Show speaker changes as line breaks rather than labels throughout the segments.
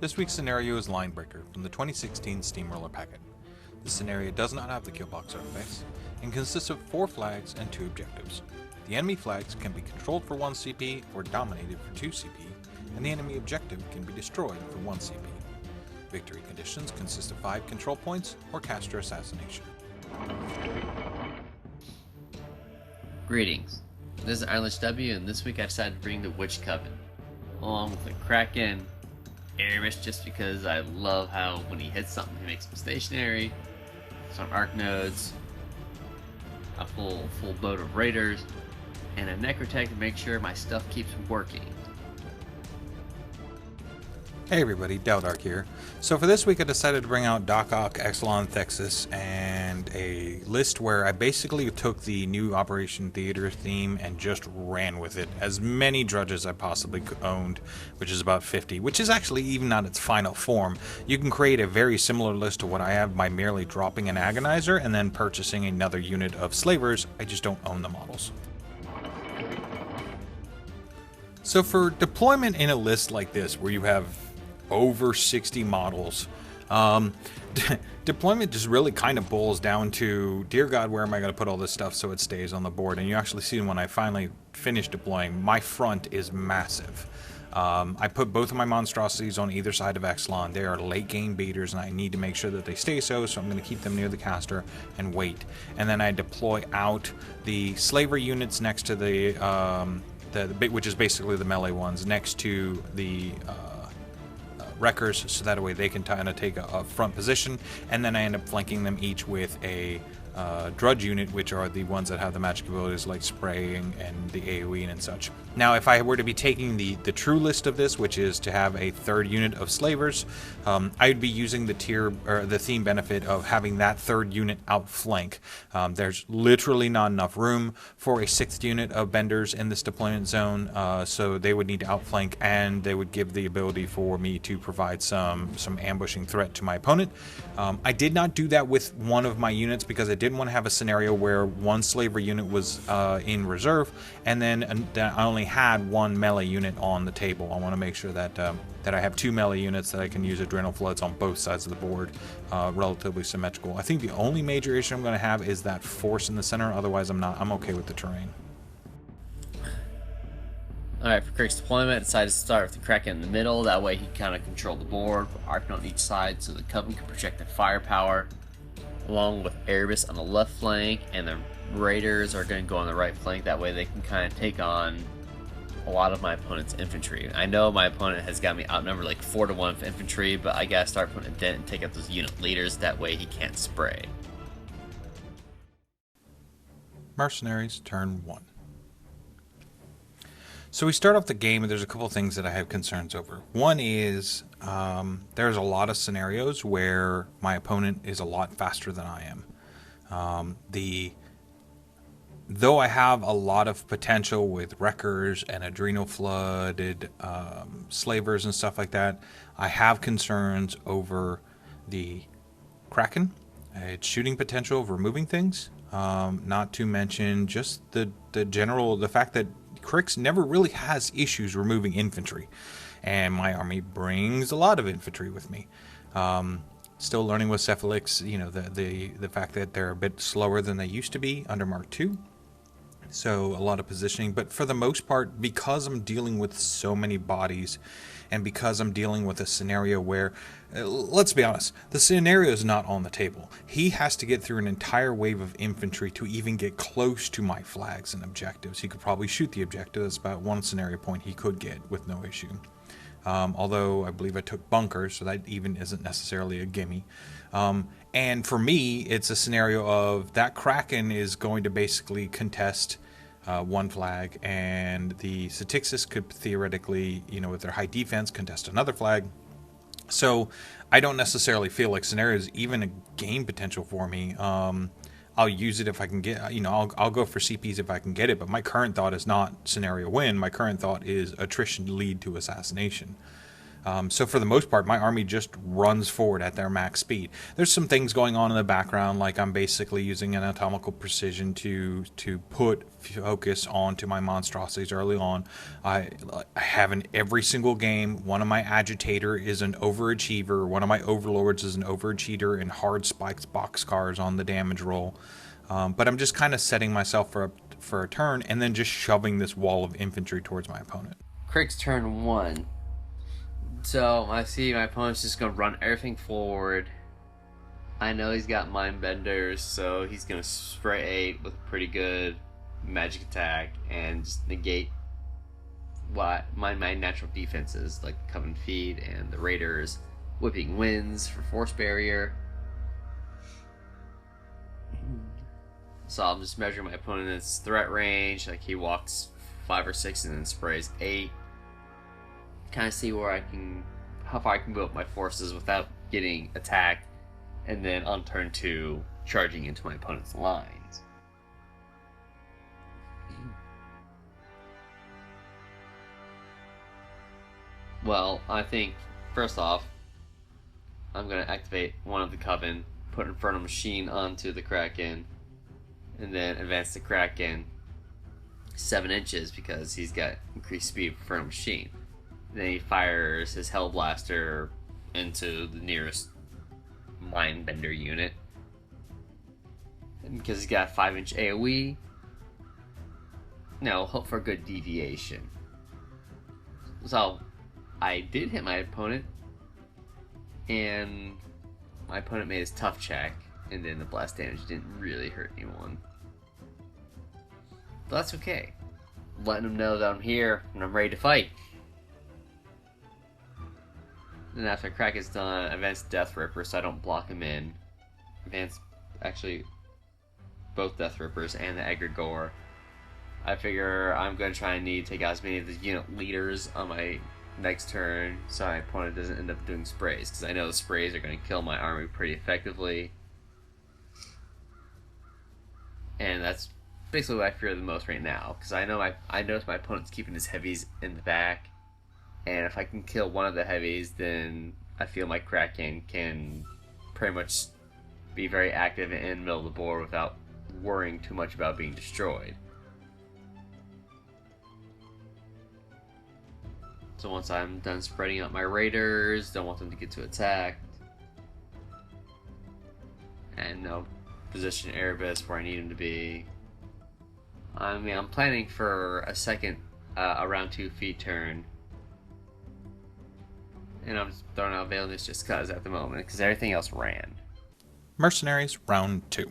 This week's scenario is Linebreaker from the 2016 Steamroller packet. This scenario does not have the killbox artifacts and consists of 4 flags and 2 objectives. The enemy flags can be controlled for 1 CP or dominated for 2 CP, and the enemy objective can be destroyed for 1 CP. Victory conditions consist of 5 control points or caster assassination.
Greetings, this is Iron Lich W, and this week I decided to bring the Witch Coven, along with the Kraken, Erebus, just because I love how when he hits something he makes them stationary, some arc nodes, a full boat of raiders, and a Necrotech to make sure my stuff keeps working.
Hey everybody, Taodark here. So for this week I decided to bring out Exulon Thexus and a list where I basically took the new Operation Theater theme and just ran with it. As many Drudges I possibly owned, which is about 50, which is actually even not its final form. You can create a very similar list to what I have by merely dropping an Agonizer and then purchasing another unit of Slavers. I just don't own the models. So for deployment in a list like this, where you have over 60 models, deployment just really kind of boils down to, dear God, where am I going to put all this stuff so it stays on the board? And you actually see when I finally finish deploying, my front is massive. I put both of my monstrosities on either side of Exulon. They are late game beaters, and I need to make sure that they stay so I'm going to keep them near the caster and wait. And then I deploy out the slaver units next to the which is basically the melee ones, next to the wreckers, so that way they can kind of take a front position, and then I end up flanking them each with a Drudge unit, which are the ones that have the magic abilities like spraying and the AoE and such. Now, if I were to be taking the true list of this, which is to have a 3rd unit of slavers, I'd be using the theme benefit of having that 3rd unit outflank. There's literally not enough room for a 6th unit of benders in this deployment zone, so they would need to outflank, and they would give the ability for me to provide some ambushing threat to my opponent. I did not do that with one of my units because I didn't want to have a scenario where one slaver unit was in reserve and then I only had 1 melee unit on the table. I want to make sure that that I have 2 melee units that I can use adrenal floods on both sides of the board, relatively symmetrical. I think the only major issue I'm going to have is that force in the center. Otherwise, I'm okay with the terrain.
Alright, for Cryx deployment, I decided to start with the Kraken in the middle. That way he can kind of control the board, put Arc on each side so the Coven can project their firepower, along with Erebus on the left flank, and the Raiders are going to go on the right flank. That way they can kind of take on a lot of my opponent's infantry. I know my opponent has got me outnumbered like 4-1 for infantry, but I gotta start putting a dent and take out those unit leaders. That way he can't spray.
Mercenaries, turn 1. So we start off the game, and there's a couple things that I have concerns over. One is there's a lot of scenarios where my opponent is a lot faster than I am. Though I have a lot of potential with wreckers and adrenal flooded slavers and stuff like that, I have concerns over the Kraken, its shooting potential of removing things, not to mention just the fact that Cryx never really has issues removing infantry, and my army brings a lot of infantry with me. Still learning with Cephalyx, the fact that they're a bit slower than they used to be under Mark II. So a lot of positioning, but for the most part, because I'm dealing with so many bodies, and because I'm dealing with a scenario where, let's be honest, the scenario is not on the table. He has to get through an entire wave of infantry to even get close to my flags and objectives. He could probably shoot the objective. That's about 1 scenario point he could get with no issue. Although I believe I took bunkers, so that even isn't necessarily a gimme. And for me, it's a scenario of that Kraken is going to basically contest 1 flag, and the Satyxis could theoretically, with their high defense, contest another flag. So I don't necessarily feel like scenario is even a game potential for me. I'll use it if I can get, I'll go for CPs if I can get it, but my current thought is not scenario win. My current thought is attrition lead to assassination. So for the most part, my army just runs forward at their max speed. There's some things going on in the background, like I'm basically using anatomical precision to put focus onto my monstrosities early on. I have in every single game, one of my agitator is an overachiever, one of my overlords is an overachiever, and hard spikes boxcars on the damage roll. But I'm just kind of setting myself for a turn, and then just shoving this wall of infantry towards my opponent.
Cryx turn 1. So I see my opponent's just gonna run everything forward. I know he's got mind benders, so he's gonna spray 8 with a pretty good magic attack and just negate what my natural defenses, like Coven Feed and the Raiders, Whipping Winds for Force Barrier. So I'm just measuring my opponent's threat range, like he walks 5 or 6 and then sprays 8. Kind of see how far I can build up my forces without getting attacked, and then on turn 2, charging into my opponent's lines. Well, I think, first off, I'm going to activate one of the Coven, put Infernal Machine onto the Kraken, and then advance the Kraken 7 inches because he's got increased speed for Infernal Machine. Then he fires his Hellblaster into the nearest Mindbender unit. And because he's got a 5-inch AoE, now hope for a good deviation. So I did hit my opponent, and my opponent made his tough check, and then the blast damage didn't really hurt anyone. But that's okay. Letting him know that I'm here and I'm ready to fight. Then after Kraken's done, advance Deathripper so I don't block him in. Advance, actually, both Deathrippers and the Egregore. I figure I'm going to try and need to take out as many of the unit leaders on my next turn so my opponent doesn't end up doing sprays, because I know the sprays are going to kill my army pretty effectively. And that's basically what I fear the most right now, because I notice my opponent's keeping his heavies in the back. And if I can kill one of the heavies, then I feel my Kraken can pretty much be very active in the middle of the board without worrying too much about being destroyed. So once I'm done spreading out my Raiders, don't want them to get too attacked. And position Erebus where I need him to be. I'm planning for a second around 2 feet turn. And I'm just throwing out Veilness just cause at the moment, because everything else ran.
Mercenaries, round 2.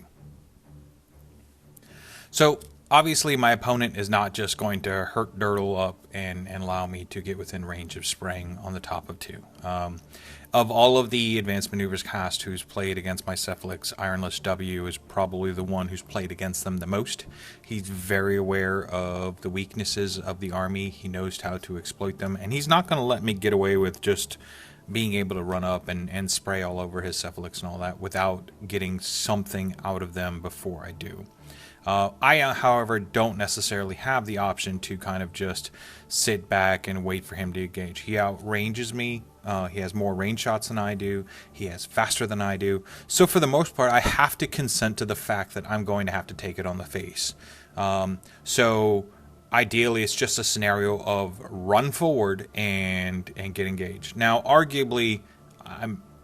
So, obviously my opponent is not just going to hurt Dirtle up and allow me to get within range of spraying on the top of 2. Of all of the Advanced Maneuvers cast who's played against my Cephalyx, Ironless W is probably the one who's played against them the most. He's very aware of the weaknesses of the army. He knows how to exploit them, and he's not going to let me get away with just being able to run up and spray all over his Cephalyx and all that without getting something out of them before I do. I, however, don't necessarily have the option to kind of just sit back and wait for him to engage. He outranges me. He has more range shots than I do. He has faster than I do. So for the most part, I have to consent to the fact that I'm going to have to take it on the face. So ideally, it's just a scenario of run forward and get engaged. Now, arguably,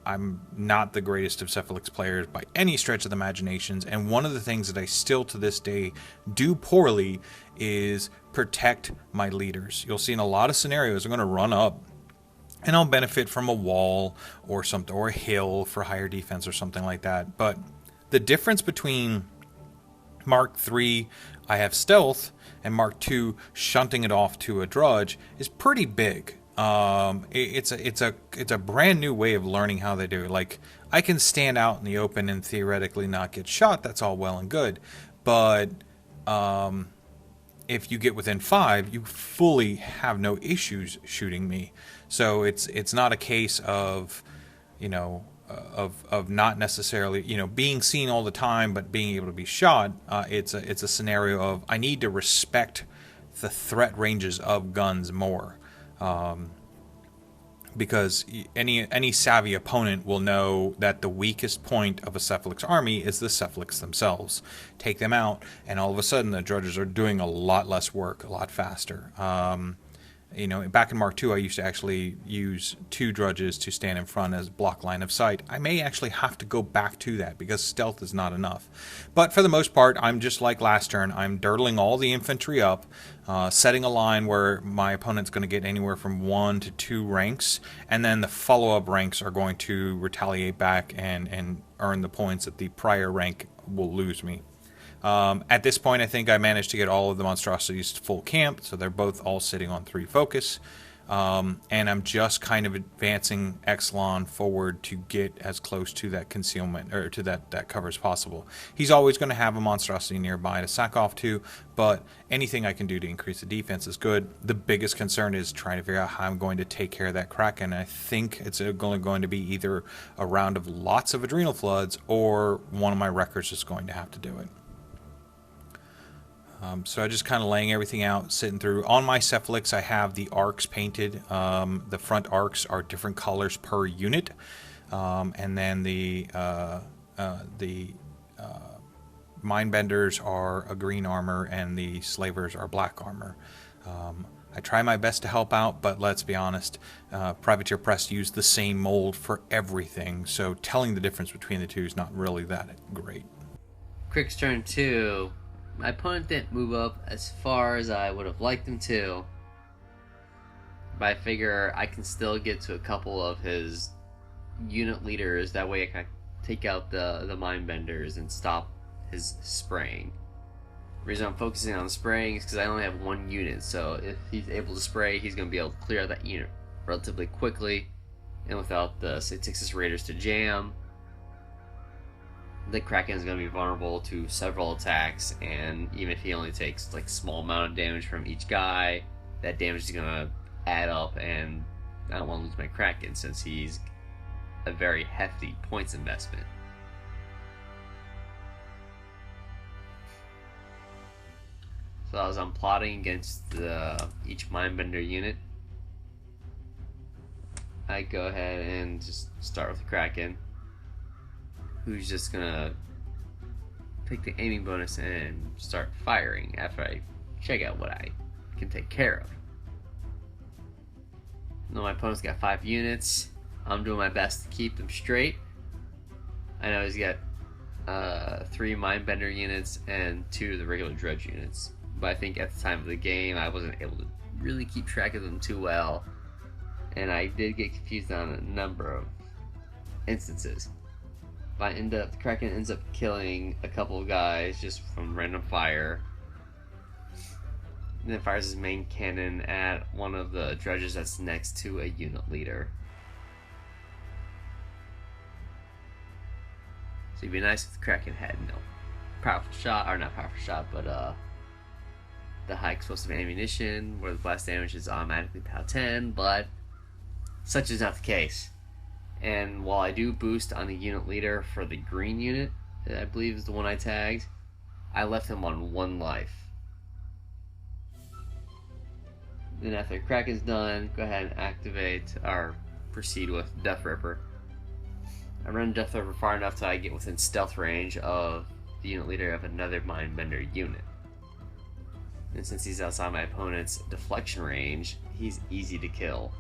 I'm not the greatest of Cephalyx players by any stretch of the imaginations, and one of the things that I still to this day do poorly is protect my leaders. You'll see in a lot of scenarios I'm going to run up and I'll benefit from a wall or something, or a hill for higher defense or something like that. But the difference between Mark 3, I have stealth, and Mark 2, shunting it off to a drudge, is pretty big. It's a brand new way of learning how they do it. Like, I can stand out in the open and theoretically not get shot. That's all well and good, but if you get within 5, you fully have no issues shooting me. So it's not a case of, of not necessarily, being seen all the time, but being able to be shot. It's a scenario of I need to respect the threat ranges of guns more. because any savvy opponent will know that the weakest point of a Cephalyx army is the Cephalyx themselves. Take them out, and all of a sudden the Drudges are doing a lot less work, a lot faster. You know, back in Mark II, I used to actually use 2 Drudges to stand in front as block line of sight. I may actually have to go back to that because stealth is not enough. But for the most part, I'm just like last turn. I'm dirtling all the infantry up, setting a line where my opponent's going to get anywhere from 1 to 2 ranks, and then the follow-up ranks are going to retaliate back and earn the points that the prior rank will lose me. At this point, I think I managed to get all of the monstrosities to full camp, so they're both all sitting on 3 focus. And I'm just kind of advancing Exulon forward to get as close to that concealment, or to that cover as possible. He's always going to have a monstrosity nearby to sack off to, but anything I can do to increase the defense is good. The biggest concern is trying to figure out how I'm going to take care of that Kraken. I think it's only going to be either a round of lots of Adrenal Floods, or one of my wreckers is going to have to do it. So I just kind of laying everything out, sitting through. On my Cephalyx, I have the arcs painted. The front arcs are different colors per unit, and then the Mindbenders are a green armor, and the Slavers are black armor. I try my best to help out, but let's be honest, Privateer Press used the same mold for everything, so telling the difference between the two is not really that great.
Cryx turn 2. My opponent didn't move up as far as I would have liked him to, but I figure I can still get to a couple of his unit leaders. That way I can take out the Mindbenders and stop his spraying. The reason I'm focusing on spraying is because I only have 1 unit, so if he's able to spray, he's going to be able to clear out that unit relatively quickly, and without the Satyxis Raiders to jam. The Kraken is going to be vulnerable to several attacks, and even if he only takes like small amount of damage from each guy, that damage is going to add up, and I don't want to lose my Kraken since he's a very hefty points investment. So as I'm plotting against each Mindbender unit, I go ahead and just start with the Kraken, who's just gonna take the aiming bonus and start firing after I check out what I can take care of. Now my opponent's got 5 units. I'm doing my best to keep them straight. I know he's got 3 Mindbender units and 2 of the regular Drudge units, but I think at the time of the game I wasn't able to really keep track of them too well, and I did get confused on a number of instances. The Kraken ends up killing a couple of guys just from random fire. And then fires his main cannon at one of the Drudges that's next to a unit leader. So it'd be nice if the Kraken had no powerful shot, or not powerful shot, but the high explosive ammunition where the blast damage is automatically POW 10, but such is not the case. And while I do boost on the unit leader for the green unit, that I believe is the one I tagged, I left him on 1 life. Then after Kraken's done, go ahead and activate, or proceed with Deathripper. I run Deathripper far enough till I get within stealth range of the unit leader of another Mindbender unit. And since he's outside my opponent's deflection range, he's easy to kill.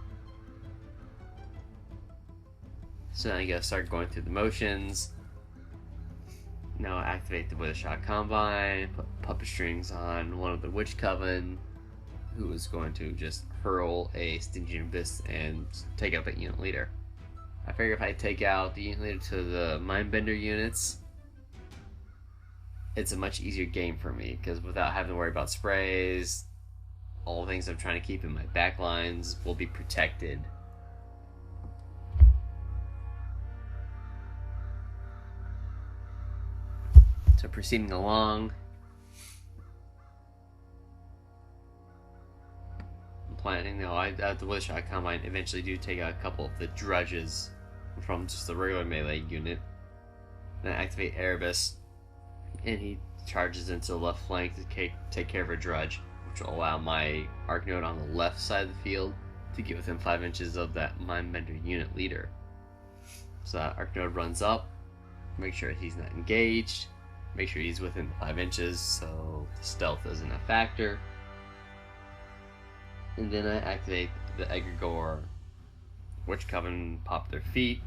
So now you gotta start going through the motions. Now activate the Withershadow Combine, put puppet strings on one of the Witch Coven, who is going to just hurl a Stingy Abyss and take out that unit leader. I figure if I take out the unit leader to the Mindbender units, it's a much easier game for me, because without having to worry about sprays, all the things I'm trying to keep in my backlines will be protected. So proceeding along, I'm planning, at the Withershadow Combine, eventually do take out a couple of the Drudges from just the regular melee unit. Then activate Erebus, and he charges into the left flank to take care of a Drudge, which will allow my Arc Node on the left side of the field to get within 5 inches of that Mindbender unit leader. So that Arc Node runs up, make sure he's not engaged, make sure he's within 5 inches so stealth isn't a factor. And then I activate the Egregore, which Coven pop their feet.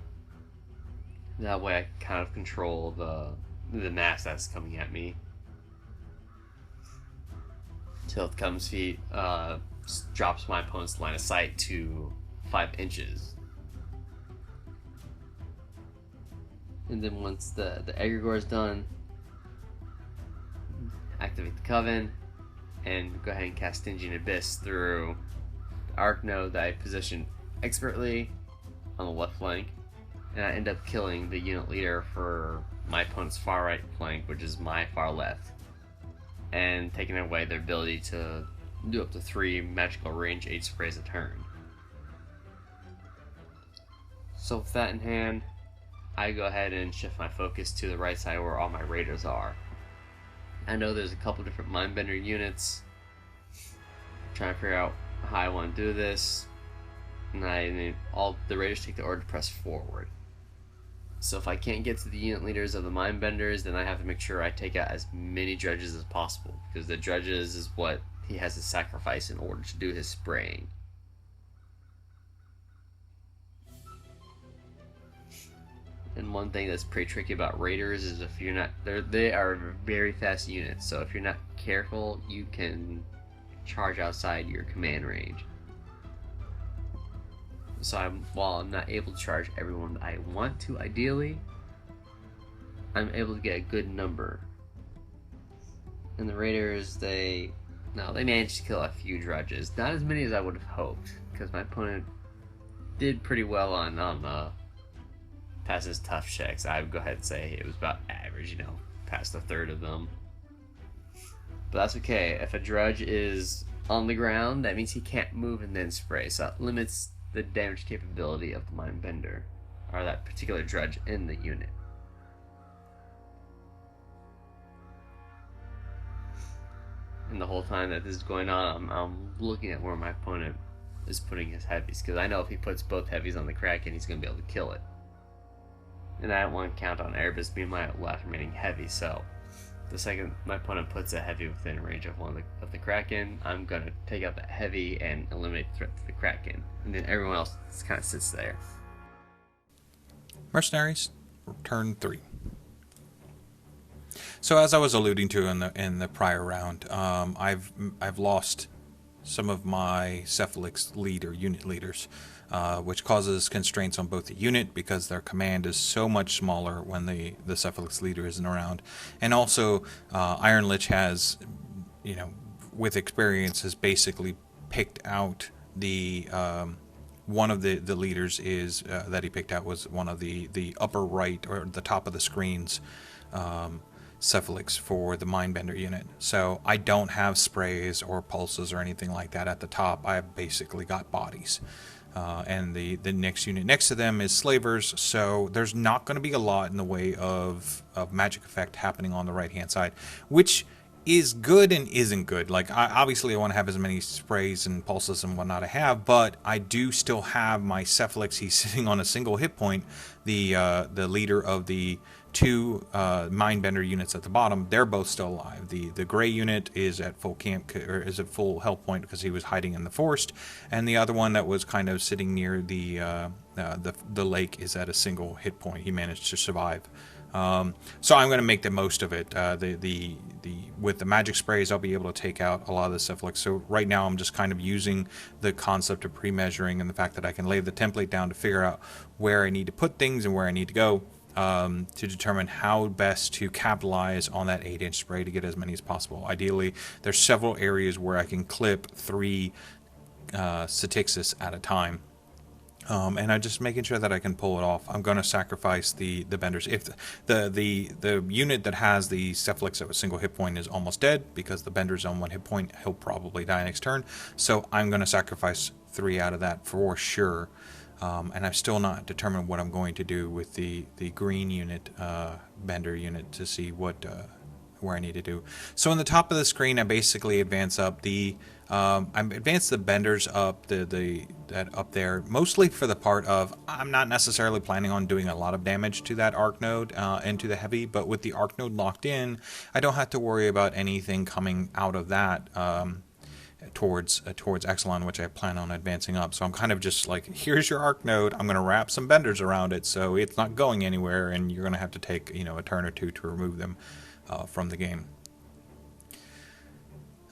That way I kind of control the mass that's coming at me. Till Coven's feet drops my opponent's line of sight to 5 inches. And then once the Egregore is done, activate the Coven and go ahead and cast Stinging Abyss through the Arc Node that I positioned expertly on the left flank, and I end up killing the unit leader for my opponent's far right flank, which is my far left, and taking away their ability to do up to 3 magical range 8 sprays a turn. So with that in hand, I go ahead and shift my focus to the right side where all my raiders are. I know there's a couple different Mindbender units. I'm trying to figure out how I want to do this. And all the raiders take the order to press forward. So if I can't get to the unit leaders of the Mindbenders, then I have to make sure I take out as many Drudges as possible, because the Drudges is what he has to sacrifice in order to do his spraying. And one thing that's pretty tricky about raiders is if you're not, they are very fast units, so if you're not careful, you can charge outside your command range. So while I'm not able to charge everyone that I want to ideally, I'm able to get a good number. And the raiders, they managed to kill a few Drudges, not as many as I would have hoped, because my opponent did pretty well on past his tough checks. I would go ahead and say it was about average, past a third of them. But that's okay. If a Drudge is on the ground, that means he can't move and then spray, so that limits the damage capability of the Mindbender, or that particular Drudge in the unit. And the whole time that this is going on, I'm looking at where my opponent is putting his heavies, because I know if he puts both heavies on the Kraken, he's going to be able to kill it. And I don't want to count on Erebus being my last remaining heavy, so the second my opponent puts a heavy within range of one of the Kraken, I'm going to take out that heavy and eliminate the threat to the Kraken. And then everyone else kind of sits there.
Mercenaries, turn 3. So as I was alluding to in the prior round, I've lost some of my Cephalyx unit leaders, which causes constraints on both the unit because their command is so much smaller when the Cephalyx leader isn't around, and also Iron Lich has, with experience, has basically picked out the one of the leaders is that he picked out was one of the upper right or the top of the screens. Cephalyx for the Mindbender unit. So I don't have sprays or pulses or anything like that at the top. I've basically got bodies. And the next unit next to them is Slavers, so there's not going to be a lot in the way of magic effect happening on the right hand side, which is good and isn't good. Like, obviously I want to have as many sprays and pulses and whatnot I have, but I do still have my Cephalyx. He's sitting on a single hit point. The leader of the 2 Mindbender units at the bottom, they're both still alive. The gray unit is at full health point because he was hiding in the forest, and the other one that was kind of sitting near the lake is at a single hit point. He managed to survive. So I'm going to make the most of it. With the magic sprays, I'll be able to take out a lot of the Cephalyx. So right now I'm just kind of using the concept of pre-measuring and the fact that I can lay the template down to figure out where I need to put things and where I need to go. To determine how best to capitalize on that 8-inch spray to get as many as possible. Ideally, there's several areas where I can clip 3 Satyxis at a time. And I'm just making sure that I can pull it off. I'm going to sacrifice the benders. If the unit that has the Cephalyx at a single hit point is almost dead, because the bender's on 1 hit point, he'll probably die next turn. So I'm going to sacrifice 3 out of that for sure. And I've still not determined what I'm going to do with the green unit, bender unit, to see where I need to do. So on the top of the screen, I basically advance up I advance the benders up the that up there, mostly for the part of I'm not necessarily planning on doing a lot of damage to that arc node and to the heavy, but with the arc node locked in, I don't have to worry about anything coming out of that towards Exulon, which I plan on advancing up. So I'm kind of just like, here's your arc node. I'm going to wrap some benders around it so it's not going anywhere, and you're going to have to take a turn or two to remove them from the game.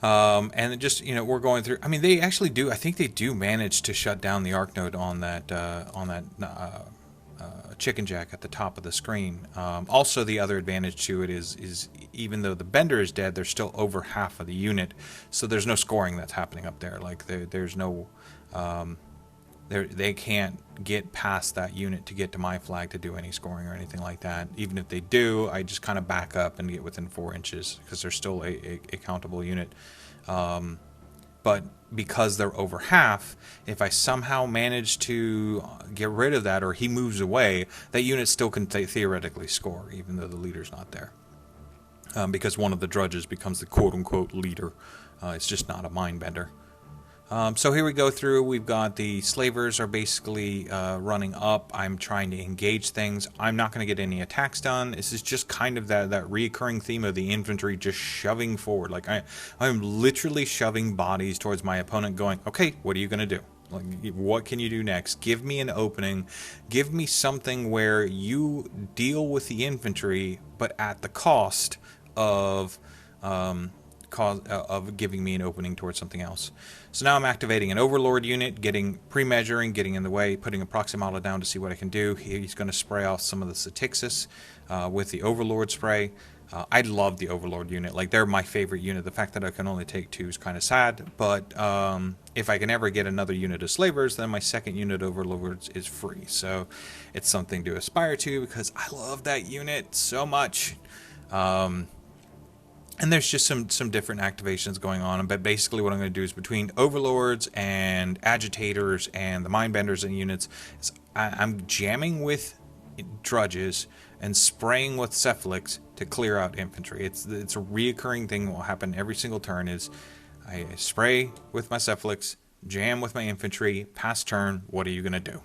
And just, we're going through. I mean, they actually do. I think they do manage to shut down the arc node on that chicken jack at the top of the screen. Also, the other advantage to it is even though the bender is dead, there's still over half of the unit, so there's no scoring that's happening up there. Like there's no. They can't get past that unit to get to my flag to do any scoring or anything like that. Even if they do, I just kind of back up and get within 4 inches because they're still a countable unit. But because they're over half, if I somehow manage to get rid of that or he moves away, that unit still can theoretically score, even though the leader's not there. Because one of the drudges becomes the quote-unquote leader. It's just not a mind bender. So here we go through. We've got the slavers are basically running up. I'm trying to engage things. I'm not going to get any attacks done. This is just kind of that reoccurring theme of the infantry just shoving forward. Like I'm literally shoving bodies towards my opponent going, okay, what are you going to do? Like, what can you do next? Give me an opening. Give me something where you deal with the infantry, but at the cost of giving me an opening towards something else. So now I'm activating an Overlord unit, pre-measuring, getting in the way, putting a proxy model down to see what I can do. He's going to spray off some of the Satyxis with the Overlord spray. I love the Overlord unit. Like, they're my favorite unit. The fact that I can only take 2 is kind of sad, but if I can ever get another unit of slavers, then my second unit Overlords is free. So it's something to aspire to because I love that unit so much. And there's just some different activations going on, but basically what I'm going to do is between Overlords and Agitators and the Mindbenders and units, I'm jamming with Drudges and spraying with Cephalyx to clear out infantry. It's a reoccurring thing that will happen every single turn is I spray with my Cephalyx, jam with my infantry, pass turn, what are you going to do?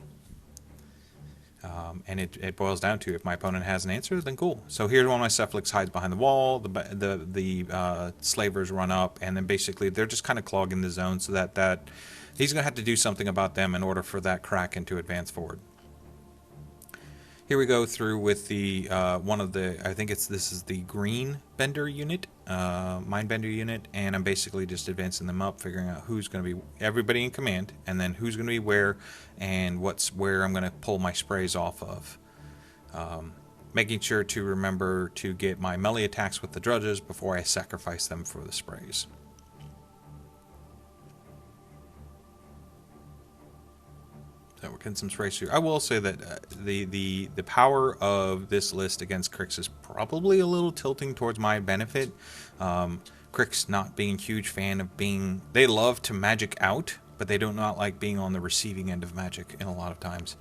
And it boils down to if my opponent has an answer, then cool. So here's one of my Cephalyx hides behind the wall. The slavers run up, and then basically they're just kind of clogging the zone so that he's going to have to do something about them in order for that Kraken to advance forward. Here we go through with the one of the, I think this is the green bender unit, mind bender unit, and I'm basically just advancing them up, figuring out who's going to be everybody in command, and then who's going to be where, and where I'm going to pull my sprays off of. Making sure to remember to get my melee attacks with the drudges before I sacrifice them for the sprays. So we're getting some sprays here. I will say that the power of this list against Cryx is probably a little tilting towards my benefit. Cryx not being a huge fan of being... They love to magic out, but they do not like being on the receiving end of magic in a lot of times.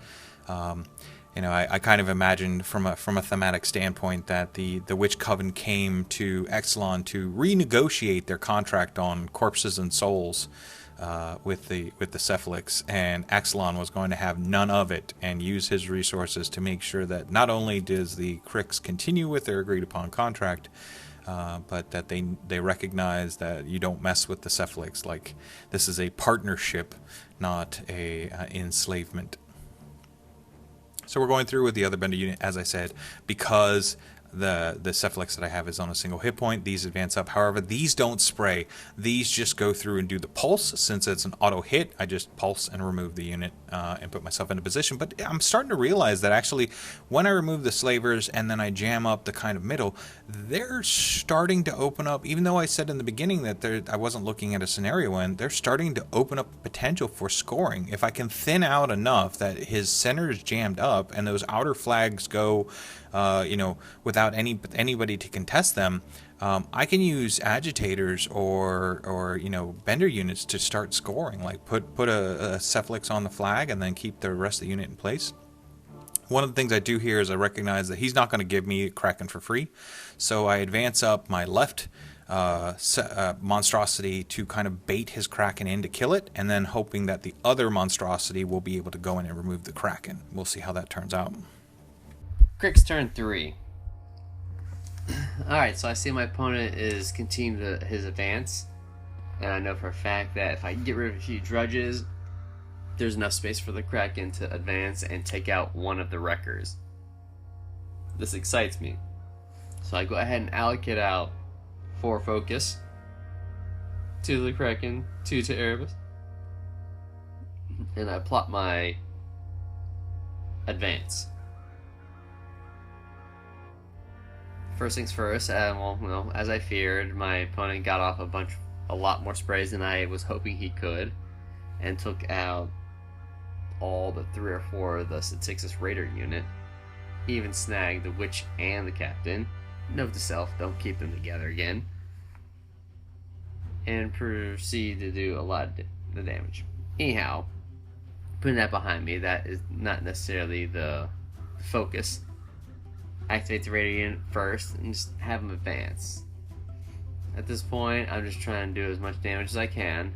I kind of imagined from a thematic standpoint that the Witch Coven came to Exulon to renegotiate their contract on corpses and souls with the Cephalyx, and Exulon was going to have none of it and use his resources to make sure that not only does the Cryx continue with their agreed upon contract, but that they recognize that you don't mess with the Cephalyx. Like, this is a partnership, not a enslavement. So we're going through with the other bender unit, as I said, because the Cephalyx that I have is on a single hit point. These advance up. However, these don't spray. These just go through and do the pulse. Since it's an auto hit, I just pulse and remove the unit and put myself in a position. But I'm starting to realize that actually when I remove the slavers and then I jam up the kind of middle, they're starting to open up. Even though I said in the beginning that I wasn't looking at a scenario end, they're starting to open up potential for scoring. If I can thin out enough that his center is jammed up and those outer flags go without anybody to contest them, I can use agitators or bender units to start scoring. Like put a Cephalyx on the flag and then keep the rest of the unit in place. One of the things I do here is I recognize that he's not going to give me Kraken for free, so I advance up my left monstrosity to kind of bait his Kraken in to kill it, and then hoping that the other monstrosity will be able to go in and remove the Kraken. We'll see how that turns out.
Cryx turn 3. Alright, so I see my opponent is continuing his advance, and I know for a fact that if I get rid of a few Drudges, there's enough space for the Kraken to advance and take out one of the Wreckers. This excites me. So I go ahead and allocate out 4 focus, 2 to the Kraken, 2 to Erebus, and I plot my advance. First things first, as I feared, my opponent got off a lot more sprays than I was hoping he could, and took out all but 3 or 4 of the Satyxis Raider unit. He even snagged the Witch and the Captain. Note to self, don't keep them together again. And proceed to do a lot of the damage. Anyhow, putting that behind me, that is not necessarily the focus. Activate the Raider unit first and just have them advance. At this point, I'm just trying to do as much damage as I can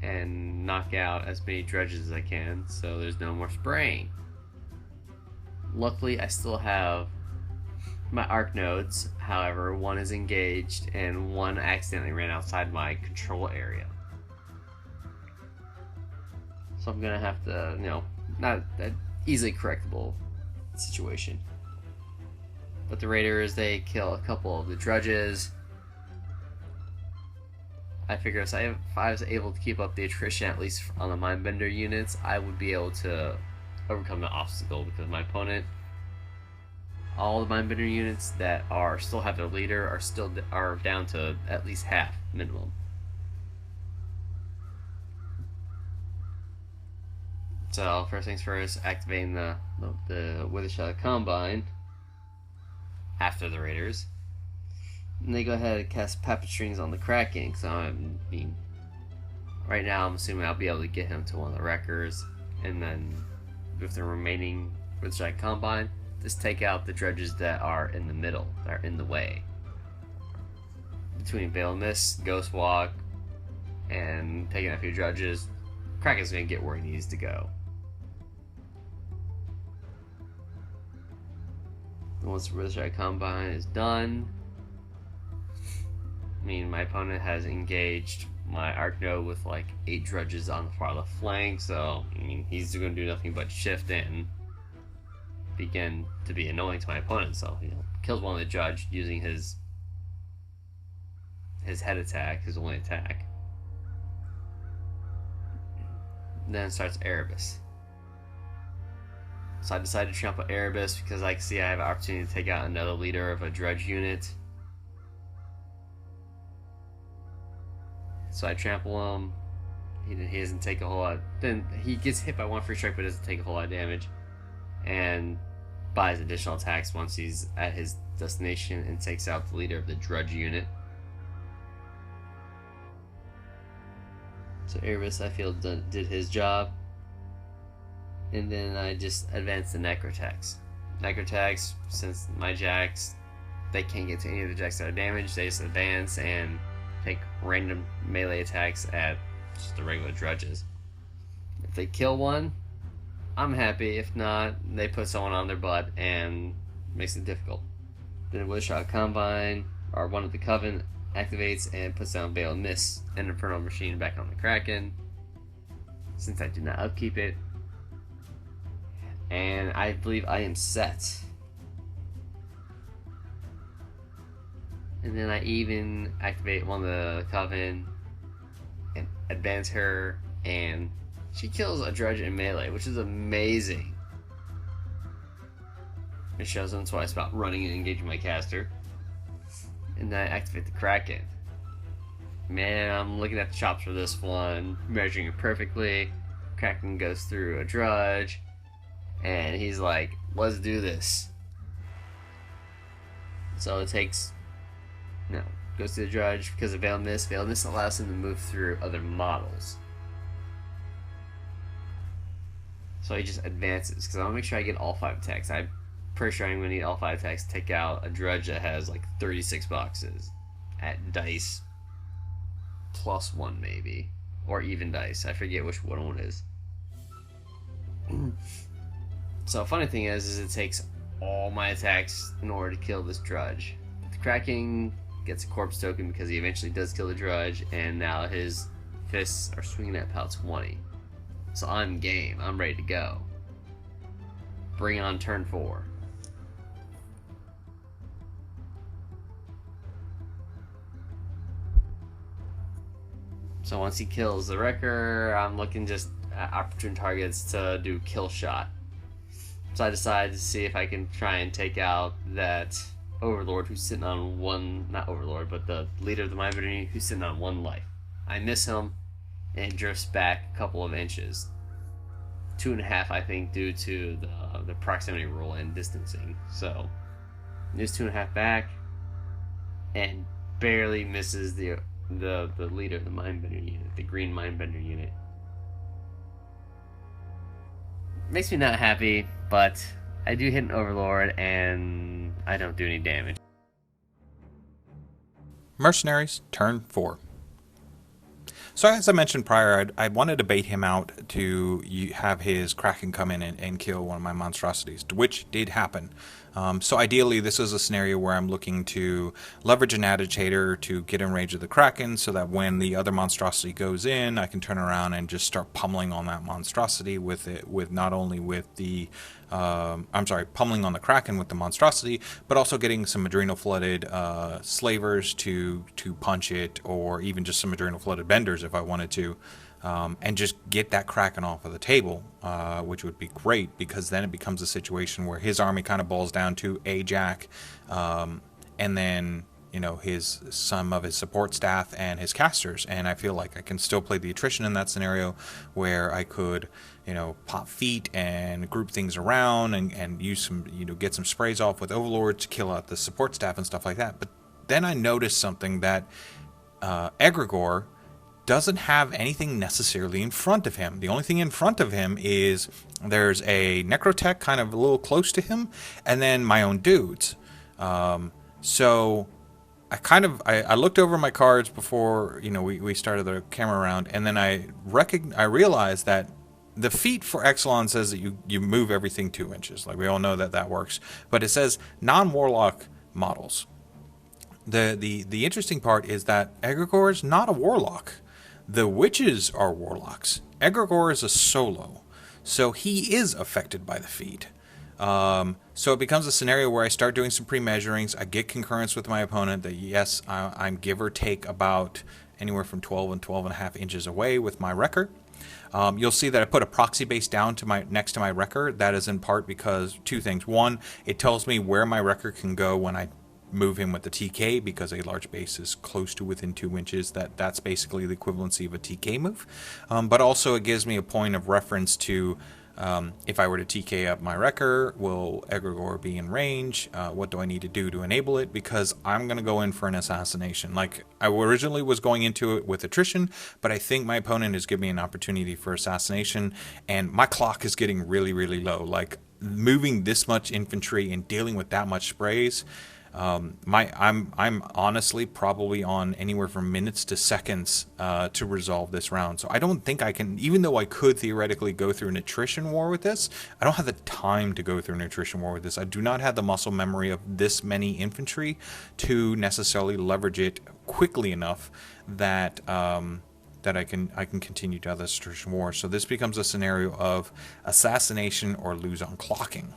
and knock out as many Drudges as I can so there's no more spraying. Luckily, I still have my arc nodes. However, one is engaged and one accidentally ran outside my control area. So I'm gonna have to, not that easily correctable situation. But the Raiders, they kill a couple of the Drudges. I figure if I was able to keep up the attrition, at least on the Mindbender units, I would be able to overcome the obstacle, because my opponent, all the Mindbender units that still have their leader are down to at least half minimum. So first things first, activating the Withershadow Combine after the Raiders. And they go ahead and cast Puppet Strings on the Kraken, so right now I'm assuming I'll be able to get him to one of the Wreckers, and then with the remaining Withershadow Combine, just take out the Drudges that are in the middle, that are in the way. Between Veil Mist, Ghost Walk, and taking out a few Drudges, Kraken's going to get where he needs to go. Once the Withershadow Combine is done, my opponent has engaged my Arc Node with like 8 Drudges on the far left flank, so he's going to do nothing but shift and begin to be annoying to my opponent. So kills one of the Drudge using his head attack, his only attack. Then starts Erebus. So I decided to trample Erebus because I see I have an opportunity to take out another leader of a Drudge unit. So I trample him. He doesn't take a whole lot. Then he gets hit by 1 free strike, but doesn't take a whole lot of damage. And buys additional attacks once he's at his destination and takes out the leader of the Drudge unit. So Erebus, I feel, did his job. And then I just advanced the Necrotechs. Necrotechs, since my Jacks, they can't get to any of the Jacks that are damaged, they just advance and take random melee attacks at just the regular Drudges. If they kill one, I'm happy. If not, they put someone on their butt and makes it difficult. Then Withershadow Combine, or one of the Coven, activates and puts down Veil Mist and Infernal Machine back on the Kraken, since I did not upkeep it. And I believe I am set. And then I even activate one of the Coven and advance her, and she kills a Drudge in melee, which is amazing. It shows them twice about running and engaging my caster. And then I activate the Kraken. Man, I'm looking at the chops for this one, measuring it perfectly. Kraken goes through a Drudge, and he's like, let's do this. So it takes, goes to the Drudge because of Veil Mist. Veil Mist allows him to move through other models. So he just advances, because I want to make sure I get all 5 attacks. I'm pretty sure I'm going to need all 5 attacks to take out a Drudge that has like 36 boxes. at dice +1 maybe, or even dice. I forget which one it is. So funny thing is it takes all my attacks in order to kill this Drudge. The Kraken gets a corpse token because he eventually does kill the Drudge, and now his fists are swinging at PAL 20. So I'm game. I'm ready to go. Bring on turn 4. So once he kills the Wrecker, I'm looking just at opportune targets to do kill shot. So I decided to see if I can try and take out that Overlord who's sitting on one, not Overlord, but the leader of the Mind Bender who's sitting on 1 life. I miss him, and it drifts back a couple of inches. 2.5, I think, due to the proximity rule and distancing. So, just 2.5 back, and barely misses the leader of the Mindbender unit, the green Mindbender unit. Makes me not happy, but I do hit an Overlord, and I don't do any damage.
Mercenaries, turn 4. So as I mentioned prior, I wanted to bait him out to have his Kraken come in and kill one of my monstrosities, which did happen. So ideally, this is a scenario where I'm looking to leverage an agitator to get in range of the Kraken so that when the other monstrosity goes in, I can turn around and just start pummeling on that monstrosity with not only with the pummeling on the Kraken with the monstrosity, but also getting some adrenal flooded slavers to punch it, or even just some adrenal flooded benders if I wanted to. And just get that Kraken off of the table, which would be great, because then it becomes a situation where his army kind of boils down to a Jack, and then some of his support staff and his casters. And I feel like I can still play the attrition in that scenario, where I could pop feet and group things around and use some get some sprays off with Overlords to kill out the support staff and stuff like that. But then I noticed something, that Egregore doesn't have anything necessarily in front of him. The only thing in front of him is there's a Necrotech kind of a little close to him, and then my own dudes. So I looked over my cards before we started the camera round, and then I realized that the feat for Exulon says that you move everything 2 inches. Like, we all know that works, but it says non-warlock models. The interesting part is that Egregore is not a warlock. The witches are warlocks. Egregore is a solo, so he is affected by the feat. So it becomes a scenario where I start doing some pre-measurings. I get concurrence with my opponent that yes, I'm give or take about anywhere from 12 and 12.5 inches away with my wrecker. You'll see that I put a proxy base down next to my wrecker. That is in part because 2 things. One, it tells me where my wrecker can go when I move him with the TK, because a large base is close to within 2 inches. That's basically the equivalency of a TK move. But also it gives me a point of reference to if I were to TK up my wrecker, will Egregore be in range? What do I need to do to enable it? Because I'm going to go in for an assassination. Like, I originally was going into it with attrition, but I think my opponent is giving me an opportunity for assassination, and my clock is getting really, really low. Like, moving this much infantry and dealing with that much sprays, I'm honestly probably on anywhere from minutes to seconds to resolve this round. So I don't think I can, even though I could theoretically go through an attrition war with this, I don't have the time to go through an attrition war with this. I do not have the muscle memory of this many infantry to necessarily leverage it quickly enough that that I can continue to have this attrition war. So this becomes a scenario of assassination or lose on clocking.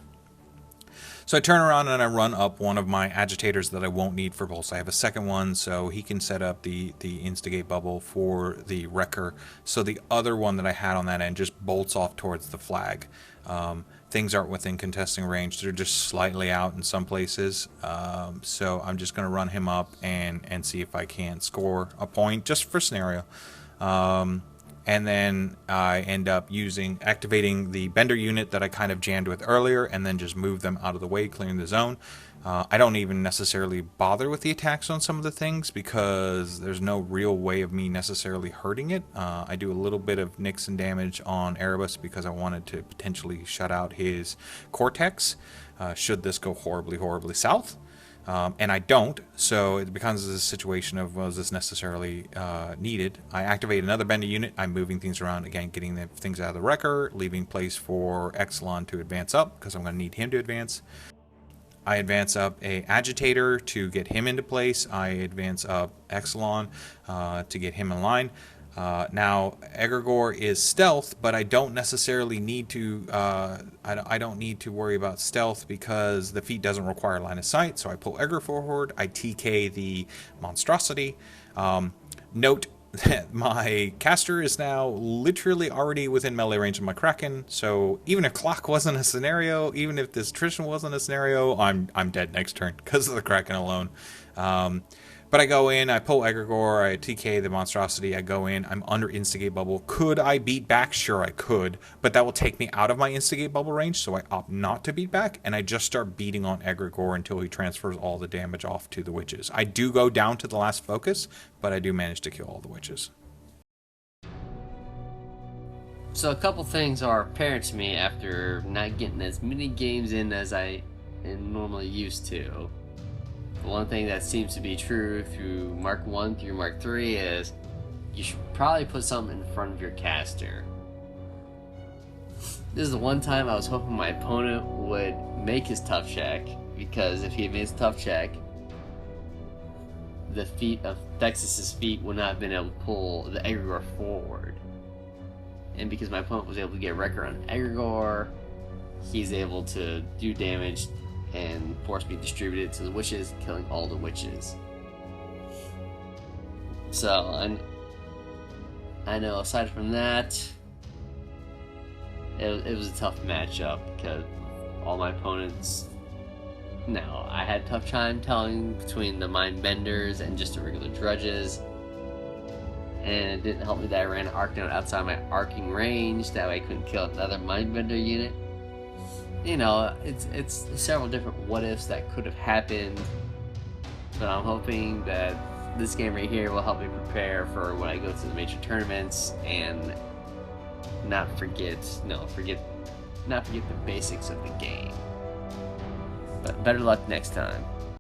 So I turn around and I run up one of my agitators that I won't need for pulse. I have a second one, so he can set up the instigate bubble for the wrecker. So the other one that I had on that end just bolts off towards the flag. Things aren't within contesting range. They're just slightly out in some places. So I'm just going to run him up and see if I can score a point just for scenario. And then I end up activating the bender unit that I kind of jammed with earlier, and then just move them out of the way, clearing the zone. I don't even necessarily bother with the attacks on some of the things, because there's no real way of me necessarily hurting it. I do a little bit of Nixon damage on Erebus because I wanted to potentially shut out his Cortex, should this go horribly, horribly south. and I don't, so it becomes a situation of, was this necessarily needed? I activate another bender unit, I'm moving things around, again, getting the things out of the wrecker, leaving place for Exulon to advance up, because I'm going to need him to advance. I advance up a Agitator to get him into place. I advance up Exulon to get him in line. Now, Egregore is stealth, but I don't necessarily need to. I don't need to worry about stealth because the feat doesn't require line of sight. So I pull Egregore forward. I TK the monstrosity. Note that my caster is now literally already within melee range of my Kraken. So even if clock wasn't a scenario, even if this attrition wasn't a scenario, I'm dead next turn because of the Kraken alone. But I go in, I pull Egregore, I TK the monstrosity, I go in, I'm under Instigate Bubble. Could I beat back? Sure, I could, but that will take me out of my Instigate Bubble range, so I opt not to beat back, and I just start beating on Egregore until he transfers all the damage off to the witches. I do go down to the last focus, but I do manage to kill all the witches.
So a couple things are apparent to me after not getting as many games in as I am normally used to. The one thing that seems to be true through Mark 1 through Mark 3 is you should probably put something in front of your caster. This is the one time I was hoping my opponent would make his tough check, because if he had made his tough check, the feat of Thexus' feat would not have been able to pull the Egregore forward. And because my opponent was able to get Wrecker on Egregore, he's able to do damage and force me to distribute it to the witches, killing all the witches. So, I know aside from that, it was a tough matchup because all my opponents. No, I had a tough time telling between the mind benders and just the regular drudges. And it didn't help me that I ran an arc note outside my arcing range, that way I couldn't kill another mindbender unit. You know, it's several different what ifs that could have happened, but I'm hoping that this game right here will help me prepare for when I go to the major tournaments and not forget the basics of the game. But better luck next time.